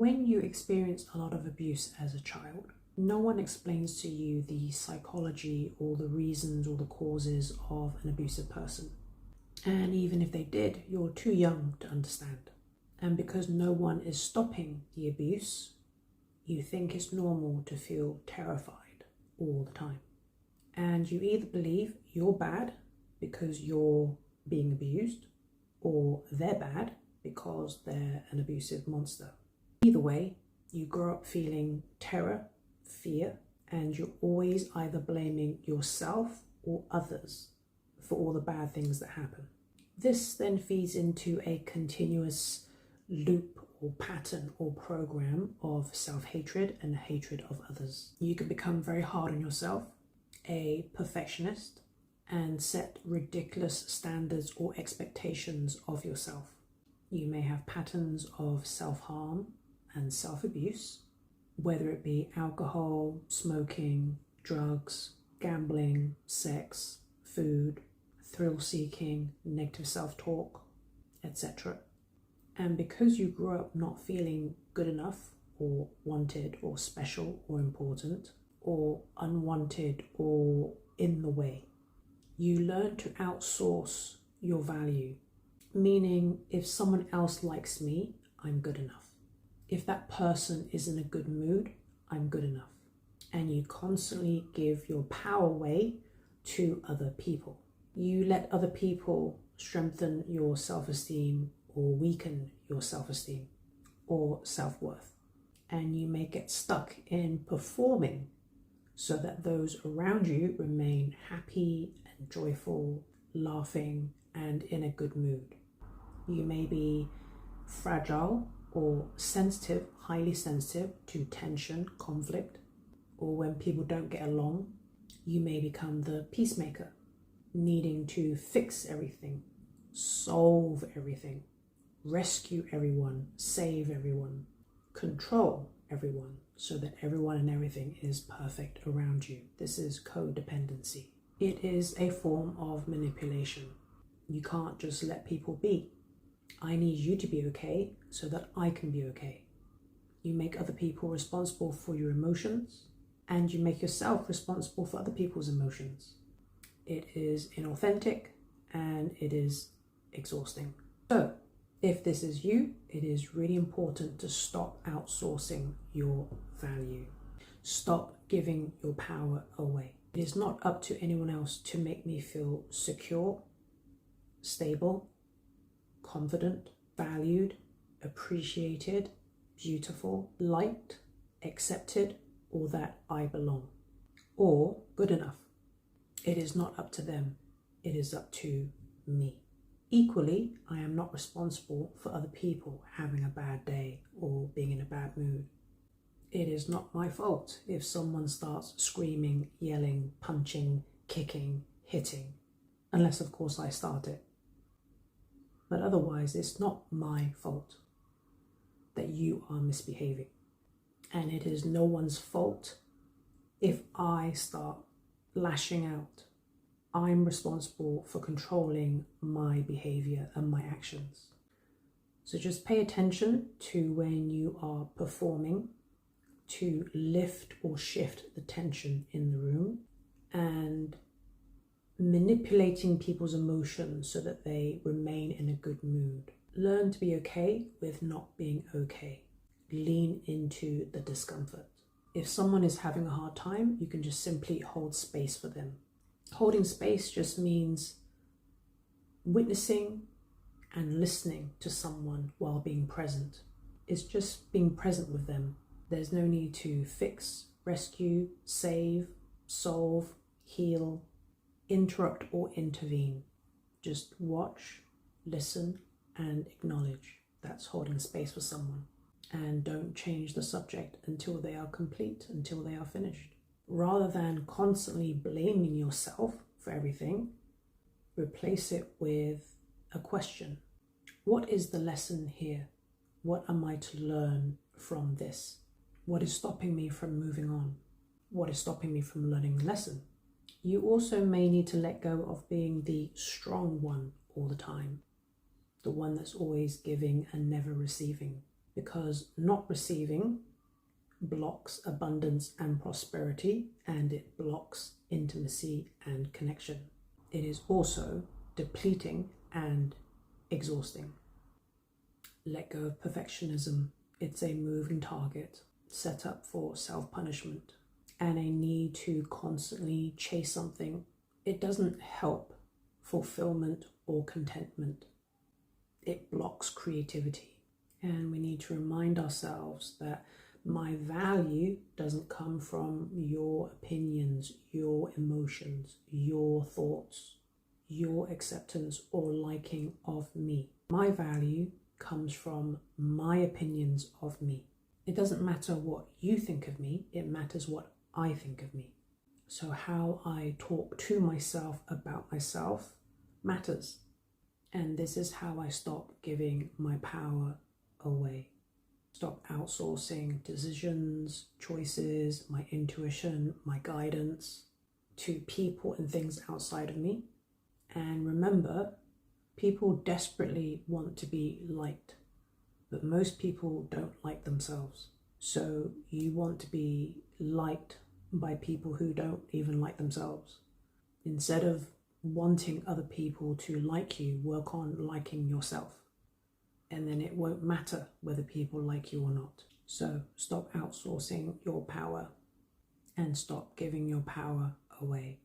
When you experience a lot of abuse as a child, no one explains to you the psychology or the reasons or the causes of an abusive person. And even if they did, you're too young to understand. And because no one is stopping the abuse, you think it's normal to feel terrified all the time. And you either believe you're bad because you're being abused, or they're bad because they're an abusive monster. Either way, you grow up feeling terror, fear, and you're always either blaming yourself or others for all the bad things that happen. This then feeds into a continuous loop or pattern or program of self-hatred and hatred of others. You can become very hard on yourself, a perfectionist, and set ridiculous standards or expectations of yourself. You may have patterns of self-harm and self-abuse, whether it be alcohol, smoking, drugs, gambling, sex, food, thrill-seeking, negative self-talk, etc. And because you grew up not feeling good enough or wanted or special or important or unwanted or in the way, you learn to outsource your value, meaning if someone else likes me, I'm good enough. If that person is in a good mood, I'm good enough. And you constantly give your power away to other people. You let other people strengthen your self-esteem or weaken your self-esteem or self-worth. And you may get stuck in performing so that those around you remain happy and joyful, laughing, and in a good mood. You may be fragile or sensitive, highly sensitive to tension, conflict, or when people don't get along. You may become the peacemaker, needing to fix everything, solve everything, rescue everyone, save everyone, control everyone, so that everyone and everything is perfect around you. This is codependency. It is a form of manipulation. You can't just let people be. I need you to be okay so that I can be okay. You make other people responsible for your emotions, and you make yourself responsible for other people's emotions. It is inauthentic and it is exhausting. So, if this is you, it is really important to stop outsourcing your value. Stop giving your power away. It is not up to anyone else to make me feel secure, stable, confident, valued, appreciated, beautiful, liked, accepted, or that I belong, or good enough. It is not up to them. It is up to me. Equally, I am not responsible for other people having a bad day or being in a bad mood. It is not my fault if someone starts screaming, yelling, punching, kicking, hitting, unless of course I start it. But otherwise, it's not my fault that you are misbehaving. And it is no one's fault if I start lashing out. I'm responsible for controlling my behavior and my actions. So just pay attention to when you are performing to lift or shift the tension in the room and manipulating people's emotions so that they remain in a good mood. Learn to be okay with not being okay. Lean into the discomfort. If someone is having a hard time, you can just simply hold space for them. Holding space just means witnessing and listening to someone while being present. It's just being present with them. There's no need to fix, rescue, save, solve, heal, interrupt, or intervene. Just watch, listen, and acknowledge. That's holding space for someone. And don't change the subject until they are complete, until they are finished. Rather than constantly blaming yourself for everything, replace it with a question. What is the lesson here? What am I to learn from this? What is stopping me from moving on? What is stopping me from learning the lesson? You also may need to let go of being the strong one all the time, the one that's always giving and never receiving, because not receiving blocks abundance and prosperity, and it blocks intimacy and connection. It is also depleting and exhausting. Let go of perfectionism. It's a moving target set up for self-punishment and a need to constantly chase something. It doesn't help fulfillment or contentment. It blocks creativity. And we need to remind ourselves that my value doesn't come from your opinions, your emotions, your thoughts, your acceptance or liking of me. My value comes from my opinions of me. It doesn't matter what you think of me, it matters what I think of me. So how I talk to myself about myself matters. And this is how I stop giving my power away. Stop outsourcing decisions, choices, my intuition, my guidance to people and things outside of me. And remember, people desperately want to be liked, but most people don't like themselves. So you want to be liked by people who don't even like themselves. Instead of wanting other people to like you, work on liking yourself. And then it won't matter whether people like you or not. So stop outsourcing your power and stop giving your power away.